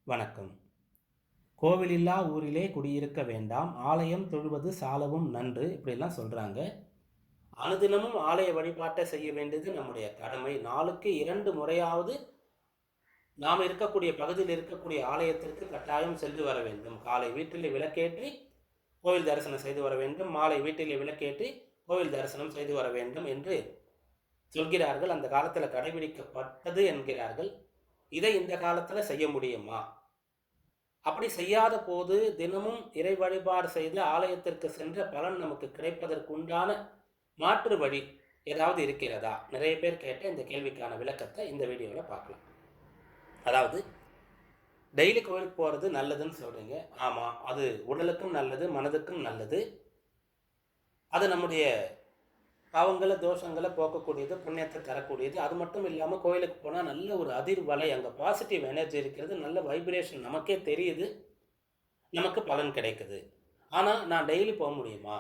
வணக்கம். கோவிலில்லா ஊரிலே குடியிருக்க வேண்டாம், ஆலயம் தொழுவது சாலவும் நன்று இப்படிலாம் சொல்றாங்க. அனுதினமும் ஆலய வழிபாட்டை செய்ய வேண்டியது நம்முடைய கடமை. நாளுக்கு 2 முறையாவது நாம் இருக்கக்கூடிய பகுதியில் இருக்கக்கூடிய ஆலயத்திற்கு கட்டாயம் சென்று வர வேண்டும். காலை வீட்டிலே விளக்கேற்றி கோவில் தரிசனம் செய்து வர வேண்டும். மாலை வீட்டிலே விளக்கேற்றி கோவில் தரிசனம் செய்து வர வேண்டும் என்று சொல்கிறார்கள். அந்த காலத்துல கடைபிடிக்கப்பட்டது என்கிறார்கள். இதை இந்த காலத்துல செய்ய முடியுமா? அப்படி செய்யாத போது தினமும் இறை வழிபாடு செய்து ஆலயத்திற்கு சென்ற பலன் நமக்கு கிடைப்பதற்கு உண்டான மாற்று வழி ஏதாவது இருக்கிறதா? நிறைய பேர் கேட்ட இந்த கேள்விக்கான விளக்கத்தை இந்த வீடியோவில் பார்க்கலாம். அதாவது டெய்லி கோயிலுக்கு போகிறது நல்லதுன்னு சொல்கிறீங்க. ஆமாம், அது உடலுக்கும் நல்லது, மனதுக்கும் நல்லது. அது நம்முடைய பாவங்களை தோஷங்களை போக்கக்கூடியது, புண்ணியத்தை தரக்கூடியது. அது மட்டும் இல்லாமல் கோயிலுக்கு போனால் நல்ல ஒரு அதிர்வலை, அங்கே பாசிட்டிவ் எனர்ஜி இருக்கிறது, நல்ல வைப்ரேஷன் நமக்கே தெரியுது, நமக்கு பலன் கிடைக்குது. ஆனால் நான் டெய்லி போக முடியுமா?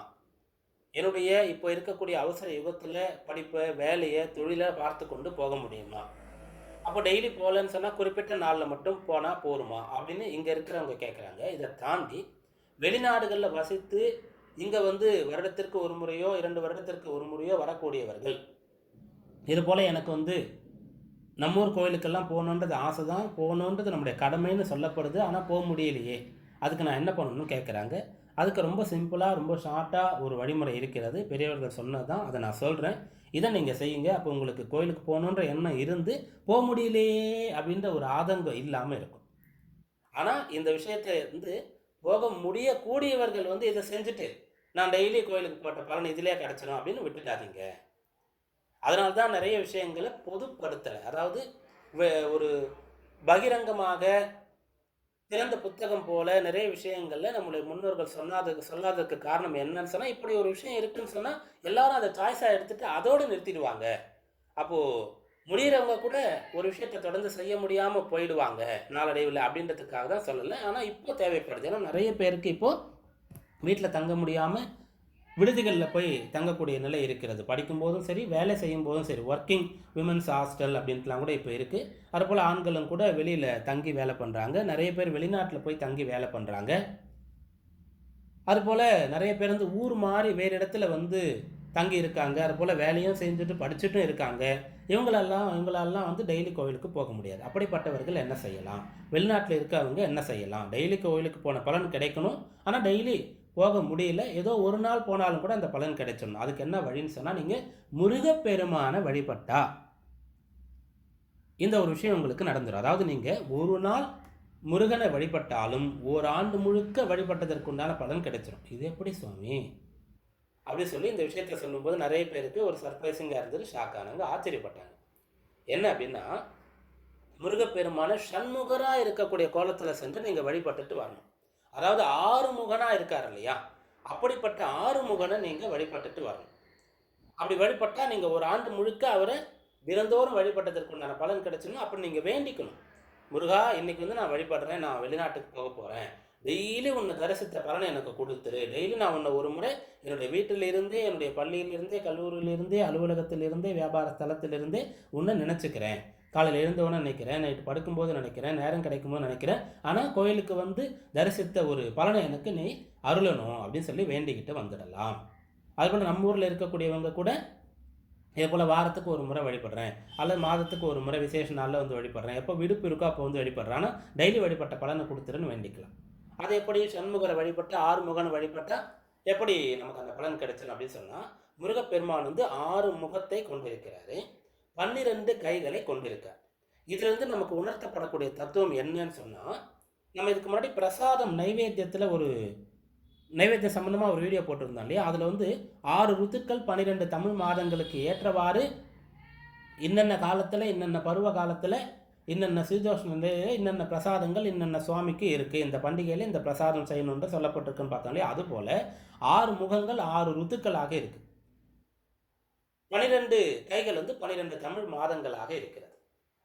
என்னுடைய இப்போ இருக்கக்கூடிய அவசர யுகத்தில் படிப்பை, வேலையை, தொழிலை பார்த்து கொண்டு போக முடியுமா? அப்போ டெய்லி போகலன்னு சொன்னால் குறிப்பிட்ட நாளில் மட்டும் போனால் போருமா அப்படின்னு இங்கே இருக்கிறவங்க கேட்குறாங்க. இதை தாண்டி வெளிநாடுகளில் வசித்து இங்கே வருடத்திற்கு ஒரு முறையோ 2 வருடத்திற்கு ஒரு முறையோ வரக்கூடியவர்கள், இது போல் எனக்கு நம்மூர் கோயிலுக்கெல்லாம் போகணுன்றது ஆசை தான், போகணுன்றது நம்முடைய கடமைன்னு சொல்லப்படுது, ஆனால் போக முடியலையே, அதுக்கு நான் என்ன பண்ணணும்னு கேட்குறாங்க. அதுக்கு ரொம்ப சிம்பிளாக, ரொம்ப ஷார்ட்டாக ஒரு வழிமுறை இருக்கிறது. பெரியவர்கள் சொன்னது தான், அதை நான் சொல்கிறேன். இதை நீங்கள் செய்யுங்க. அப்போ உங்களுக்கு கோயிலுக்கு போகணுன்ற எண்ணம் இருந்து போக முடியலையே அப்படின்ற ஒரு ஆதங்கம் இல்லாமல் இருக்கும். ஆனால் இந்த விஷயத்தை போக முடியக்கூடியவர்கள் இதை செஞ்சுட்டு நான் டெய்லி கோயிலுக்கு போட்ட பலன் இதிலே கிடச்சிடும் அப்படின்னு விட்டுட்டாதீங்க. அதனால தான் நிறைய விஷயங்களை பொதுப்படுத்தலை, அதாவது ஒரு பகிரங்கமாக திறந்த புத்தகம் போல நிறைய விஷயங்களில் நம்முடைய முன்னோர்கள் சொல்லாததுக்கு காரணம் என்னன்னு சொன்னால், இப்படி ஒரு விஷயம் இருக்குன்னு சொன்னால் எல்லாரும் அதை சாய்ஸாக எடுத்துகிட்டு அதோடு நிறுத்திடுவாங்க. அப்போது முடிகிறவங்க கூட ஒரு விஷயத்தை தொடர்ந்து செய்ய முடியாமல் போயிடுவாங்க நாளடைவில் அப்படின்றதுக்காக தான் சொல்லலை. ஆனால் இப்போ தேவைப்படுது. ஏன்னா நிறைய பேருக்கு இப்போது வீட்டில் தங்க முடியாமல் விடுதிகளில் போய் தங்கக்கூடிய நிலை இருக்கிறது. படிக்கும்போதும் சரி, வேலை செய்யும் போதும் சரி, ஒர்க்கிங் விமன்ஸ் ஹாஸ்டல் அப்படின்ட்டுலாம் கூட இப்போ இருக்குது. அதுபோல் ஆண்களும் கூட வெளியில் தங்கி வேலை பண்ணுறாங்க. நிறைய பேர் வெளிநாட்டில் போய் தங்கி வேலை பண்ணுறாங்க. அதுபோல் நிறைய பேர் ஊர் மாறி வேறு இடத்துல தங்கி இருக்காங்க. அதுபோல் வேலையும் செஞ்சுட்டு படிச்சுட்டும் இருக்காங்க. இவங்களெல்லாம் டெய்லி கோவிலுக்கு போக முடியாது. அப்படிப்பட்டவர்கள் என்ன செய்யலாம்? வெளிநாட்டில் இருக்கவங்க என்ன செய்யலாம்? டெய்லி கோவிலுக்கு போன பலன் கிடைக்கணும், ஆனால் டெய்லி போக முடியல, ஏதோ ஒரு நாள் போனாலும் கூட அந்த பலன் கிடைச்சிடணும். அதுக்கு என்ன வழின்னு சொன்னால், நீங்கள் முருகப்பெருமானை வழிபட்டா இந்த ஒரு விஷயம் உங்களுக்கு நடந்துடும். அதாவது நீங்கள் ஒரு நாள் முருகனை வழிபட்டாலும் ஓராண்டு முழுக்க வழிபட்டதற்குண்டான பலன் கிடைச்சிடும். இது எப்படி சுவாமி அப்படி சொல்லி இந்த விஷயத்தை சொல்லும்போது நிறைய பேருக்கு ஒரு சர்ப்ரைசிங்காக இருந்தது, ஷாக் ஆனாங்க, ஆச்சரியப்பட்டாங்க. என்ன அப்படின்னா, முருகப்பெருமான சண்முகராக இருக்கக்கூடிய கோலத்தில் சென்று நீங்கள் வழிபட்டுட்டு வரணும். அதாவது 6 முகனாக இருக்கார் இல்லையா, அப்படிப்பட்ட 6 முகனை நீங்கள் வழிபட்டுட்டு வரணும். அப்படி வழிபட்டால் நீங்கள் ஒரு ஆண்டு முழுக்க அவரை தினந்தோறும் வழிபட்டதற்குண்டான பலன் கிடைச்சிடணும். அப்படி நீங்கள் வேண்டிக்கணும், முருகா இன்னைக்கு நான் வழிபடுறேன், நான் வெளிநாட்டுக்கு போக போகிறேன், டெய்லி உன்னை தரிசித்த பலனை எனக்கு கொடுத்துரு, டெய்லி நான் உன்னை ஒரு முறை என்னுடைய வீட்டிலிருந்தே, என்னுடைய பள்ளியிலிருந்தே, கல்லூரியிலிருந்தே, அலுவலகத்திலிருந்தே, வியாபார ஸ்தலத்திலிருந்தே உன்னை நினச்சிக்கிறேன். காலையில் எழுந்தவொன்னே நினைக்கிறேன், நைட்டு படுக்கும்போது நினைக்கிறேன், நேரம் கிடைக்கும்போது நினைக்கிறேன், ஆனால் கோயிலுக்கு தரிசித்த ஒரு பலனை எனக்கு நீ அருளணும் அப்படின்னு சொல்லி வேண்டிக்கிட்டு வந்துடலாம். அதுபோல் நம்ம ஊரில் இருக்கக்கூடியவங்க கூட இதே போல் வாரத்துக்கு ஒரு முறை வழிபடுறேன், அல்லது மாதத்துக்கு ஒரு முறை விசேஷ நாளில் வழிபடுறேன், எப்போ விடுப்பு இருக்கோ அப்போ வழிபடுறேன், ஆனால் டெய்லி வழிபட்ட பலனை கொடுத்துருன்னு வேண்டிக்கலாம். அது எப்படி சண்முகரை வழிபட்டு 6 முகனை வழிபட்டால் எப்படி நமக்கு அந்த பலன் கிடைச்சிடும் அப்படின்னு சொன்னால், முருகப்பெருமான் 6 முகத்தை கொண்டிருக்கிறாரு, 12 கைகளை கொண்டிருக்கார். இதிலிருந்து நமக்கு உணர்த்தப்படக்கூடிய தத்துவம் என்னன்னு சொன்னால், நம்ம இதுக்கு முன்னாடி பிரசாதம் நைவேத்தியத்தில் ஒரு நைவேத்தியம் சம்பந்தமாக ஒரு வீடியோ போட்டிருந்தோம் இல்லையா, அதில் 6 ருத்துக்கள் 12 தமிழ் மாதங்களுக்கு ஏற்றவாறு இன்னென்ன காலத்தில், இன்னென்ன பருவ காலத்தில், இன்னென்ன சீதோஷ்ண நிலையில் இன்னென்ன பிரசாதங்கள் இன்னென்ன சுவாமிக்கு இருக்குது, இந்த பண்டிகையில் இந்த பிரசாதம் செய்யணுன்ற சொல்லப்பட்டிருக்குன்னு பார்த்தோம் இல்லையா, அதுபோல் 6 முகங்கள் 6 ருத்துக்களாக இருக்குது. 12 கைகள் 12 தமிழ் மாதங்களாக இருக்கிறது.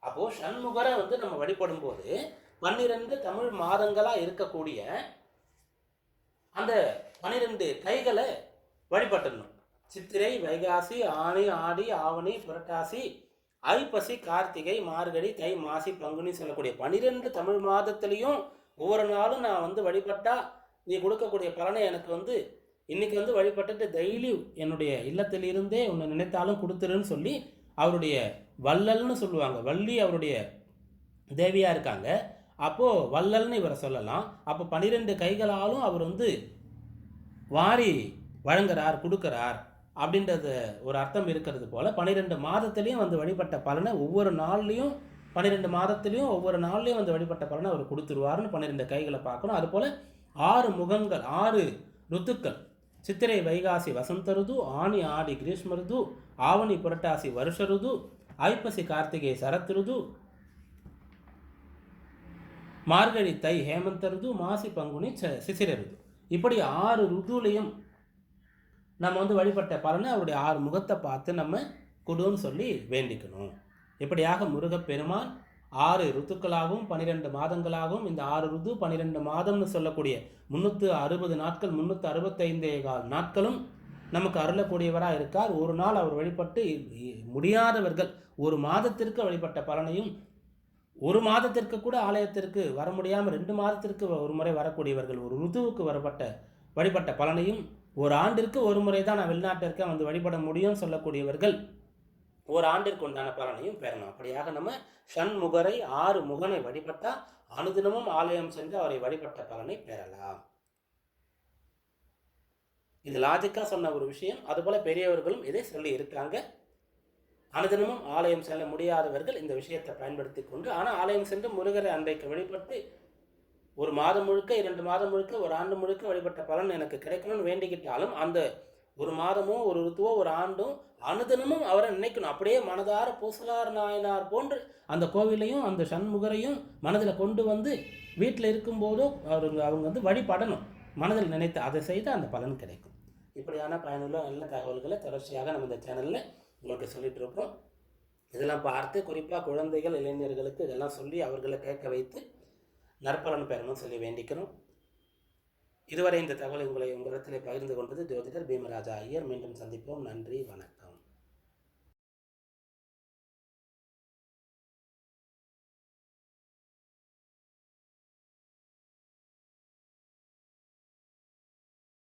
அப்போது சண்முகரை நம்ம வழிபடும் போது 12 தமிழ் மாதங்களாக இருக்கக்கூடிய அந்த 12 கைகளை வழிபட்டுடணும். சித்திரை, வைகாசி, ஆனி, ஆடி, ஆவணி, புரட்டாசி, ஐப்பசி, கார்த்திகை, மார்கழி, தை, மாசி, பங்குனி சொல்லக்கூடிய 12 தமிழ் மாதத்திலையும் ஒவ்வொரு நாளும் நான் வந்து வழிபட்டா நீ கொடுக்கக்கூடிய பலனை எனக்கு வந்து இன்னைக்கு வந்து வழிபட்டுட்டு டெய்லி என்னுடைய இல்லத்திலிருந்தே உன்னை நினைத்தாலும் கொடுத்துருன்னு சொல்லி அவருடைய வள்ளல்னு சொல்லுவாங்க. வள்ளி அவருடைய தேவியாக இருக்காங்க. அப்போது வள்ளல்னு இவரை சொல்லலாம். அப்போ 12 கைகளாலும் அவர் வந்து வாரி வழங்குறார், கொடுக்குறார் அப்படின்றது ஒரு அர்த்தம் இருக்கிறது போல் 12 மாதத்துலேயும் வந்து வழிபட்ட பலனை ஒவ்வொரு நாள்லேயும் 12 மாதத்துலேயும் ஒவ்வொரு நாள்லேயும் வந்து வழிபட்ட பலனை அவர் கொடுத்துருவார்னு 12 கைகளை பார்க்கணும். அதுபோல் 6 முகங்கள், 6 ருத்துக்கள், சித்திரை வைகாசி வசந்த ருது, ஆனி ஆடி கிரீஷ்ம ருது, ஆவணி புரட்டாசி வருஷ ருது, ஐப்பசி கார்த்திகை சரத் ருது, மார்கழி தை ஹேமந்த ருது, மாசி பங்குனி சிசிர ருது. இப்படி 6 ருதுலையும் நம்ம வந்து வழிபட்ட பலனை அவருடைய 6 முகத்தை பார்த்து நம்ம கொடுன்னு சொல்லி வேண்டிக்கணும். இப்படியாக முருகப்பெருமான் 6 ருத்துக்களாகவும் 12 மாதங்களாகவும் இந்த 6 ருது 12 மாதம்னு சொல்லக்கூடிய 360 நாட்கள் 365 நாட்களும் நமக்கு அருளக்கூடியவராக இருக்கார். ஒரு நாள் அவர் வழிபட்டு முடியாதவர்கள் ஒரு மாதத்திற்கு வழிபட்ட பலனையும், ஒரு மாதத்திற்கு கூட ஆலயத்திற்கு வர முடியாமல் 2 மாதத்திற்கு ஒரு முறை வரக்கூடியவர்கள் ஒரு ருதுவுக்கு வழிபட்ட பலனையும், ஒரு ஆண்டிற்கு ஒரு முறை தான் நான் வெளிநாட்டிற்கு வந்து வழிபட முடியும் சொல்லக்கூடியவர்கள் ஒரு ஆண்டிற்கு உண்டான பலனையும் பெறணும். அப்படியாக நம்ம ஷண்முகரை 6 முகனை வழிபட்டால் அனுதினமும் ஆலயம் சென்று அவரை வழிபட்ட பலனை பெறலாம். இது லாஜிக்கா சொன்ன ஒரு விஷயம். அதுபோல பெரியவர்களும் இதை சொல்லி இருக்காங்க. அனுதினமும் ஆலயம் செல்ல முடியாதவர்கள் இந்த விஷயத்தை பயன்படுத்தி கொண்டு, ஆனால் ஆலயம் சென்று முருகரை அன்றைக்கு வழிபட்டு ஒரு மாதம் முழுக்க 2 மாதம் முழுக்க ஒரு ஆண்டு முழுக்க வழிபட்ட பலன் எனக்கு கிடைக்கணும்னு வேண்டிக்கிட்டாலும் அந்த ஒரு மாதமோ ஒரு ருத்துவோ ஒரு ஆண்டும் அனுதினமும் அவரை நினைக்கணும். அப்படியே மனதார பூசலார் நாயனார் போன்று அந்த கோவிலையும் அந்த சண்முகரையும் மனதில் கொண்டு வந்து வீட்டில் இருக்கும்போதோ அவங்க வந்து வழிபடணும். மனதில் நினைத்து அதை செய்து அந்த பலன் கிடைக்கும். இப்படியான பயனுள்ள நல்ல தகவல்களை தொடர்ச்சியாக நம்ம இந்த சேனலில் உங்களுக்கு சொல்லிட்டு இருக்கோம். இதெல்லாம் பார்த்து குறிப்பாக குழந்தைகள் இளைஞர்களுக்கு இதெல்லாம் சொல்லி அவர்களை கேட்க வைத்து நற்பலன் பெறணும்னு சொல்லி வேண்டிக்கணும். இதுவரை இந்த தகவல் உங்களிடத்தில் பகிர்ந்து கொண்டது ஜோதிடர் பீமராஜா ஐயர். மீண்டும் சந்திப்போம். நன்றி, வணக்கம்.